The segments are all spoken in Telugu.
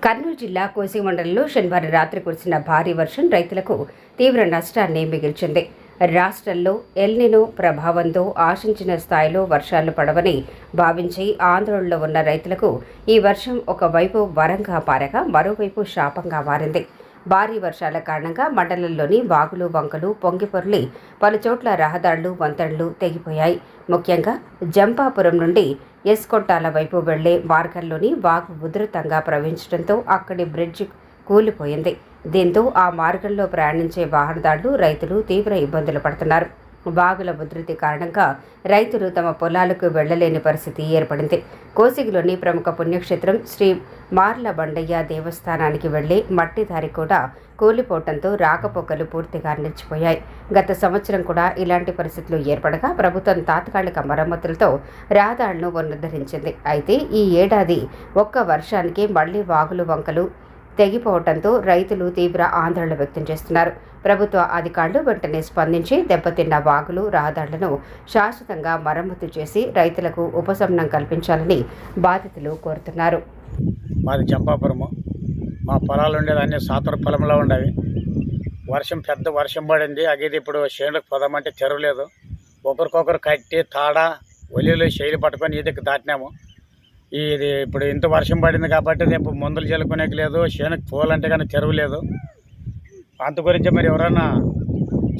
కర్నూలు జిల్లా కోసి మండలంలో శనివారం రాత్రి కురిసిన భారీ వర్షం రైతులకు తీవ్ర నష్టాన్ని మిగిల్చింది. రాష్ట్రంలో ఎల్నినో ప్రభావంతో ఆశించిన స్థాయిలో వర్షాలు పడవని భావించి ఆందోళనలో ఉన్న రైతులకు ఈ వర్షం ఒకవైపు వరంగా పారగా మరోవైపు శాపంగా మారింది. భారీ వర్షాల కారణంగా మండలంలోని వాగులు వంకలు పొంగిపొర్లి పలుచోట్ల రహదారులు వంతెనలు తెగిపోయాయి. ముఖ్యంగా జంపాపురం నుండి ఎస్కొట్టాల వైపు వెళ్లే మార్గంలోని వాగు ఉధృతంగా ప్రవహించడంతో అక్కడి బ్రిడ్జి కూలిపోయింది. దీంతో ఆ మార్గంలో ప్రయాణించే వాహనదారులు రైతులు తీవ్ర ఇబ్బందులు పడుతున్నారు. వాగుల ఉధృతి కారణంగా రైతులు తమ పొలాలకు వెళ్లలేని పరిస్థితి ఏర్పడింది. కోసిగిలోని ప్రముఖ పుణ్యక్షేత్రం శ్రీ మార్ల బండయ్య దేవస్థానానికి వెళ్లే మట్టి దారి కూడా కూలిపోవడంతో రాకపోకలు పూర్తిగా నిలిచిపోయాయి. గత సంవత్సరం కూడా ఇలాంటి పరిస్థితులు ఏర్పడగా ప్రభుత్వం తాత్కాలిక మరమ్మతులతో రహదారులను పునరుద్ధరించింది. అయితే ఈ ఏడాది ఒక్క వర్షానికి మళ్లీ వాగులు వంకలు తెగిపోవడంతో రైతులు తీవ్ర ఆందోళన వ్యక్తం చేస్తున్నారు. ప్రభుత్వ అధికారులు వెంటనే స్పందించి దెబ్బతిన్న వాగులు రహదారులను శాశ్వతంగా మరమ్మతు చేసి రైతులకు ఉపశమనం కల్పించాలని బాధితులు కోరుతున్నారు. మాది జంపాపురము. మా పొలాలు ఉండేది అన్ని సాతర పొలంలో ఉండేవి. పెద్ద వర్షం పడింది. అగిది ఇప్పుడు చేనులకు పోదామంటే తెరవలేదు. ఒకరికొకరు కట్టి తాడ ఒలిలో శైలి పట్టుకొని ఈదికి దాటినాము. ఇది ఇప్పుడు ఇంత వర్షం పడింది కాబట్టి రేపు మందులు చల్లుకునేకి లేదు, చేనుకు పోవాలంటే కానీ తెరవలేదు. అంత గురించి మరి ఎవరైనా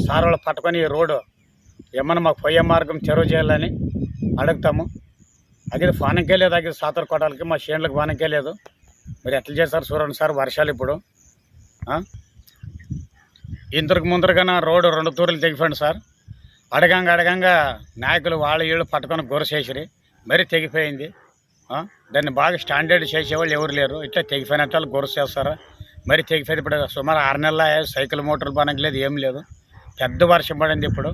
సార్ వాళ్ళు పట్టుకొని ఈ రోడ్డు ఏమన్నా మాకు పోయే మార్గం తెరవ చేయాలని అడుగుతాము. అది పానంకే లేదు, అది సాతర కొట్టాలకి మా చేనులకు పానంకే లేదు. మరి ఎట్లా చేస్తారు చూడండి సార్. వర్షాలు ఇప్పుడు ఇంతకు ముందరగానే రోడ్డు 2 తూర్లు తెగిపోయింది సార్. అడగంగా నాయకులు వాళ్ళు వీళ్ళు పట్టుకొని గొరసేసిరి, మరీ తెగిపోయింది. దాన్ని బాగా స్టాండర్డ్ చేసేవాళ్ళు ఎవరు లేరు. ఇట్లా తెగిపోయినట్టు వాళ్ళు గొరస చేస్తారా? మరి తెగిపోయింది. ఇప్పుడు సుమారు 6 నెలల సైకిల్ మోటార్లు పనకి లేదు, ఏం లేదు. పెద్ద వర్షం పడింది ఇప్పుడు.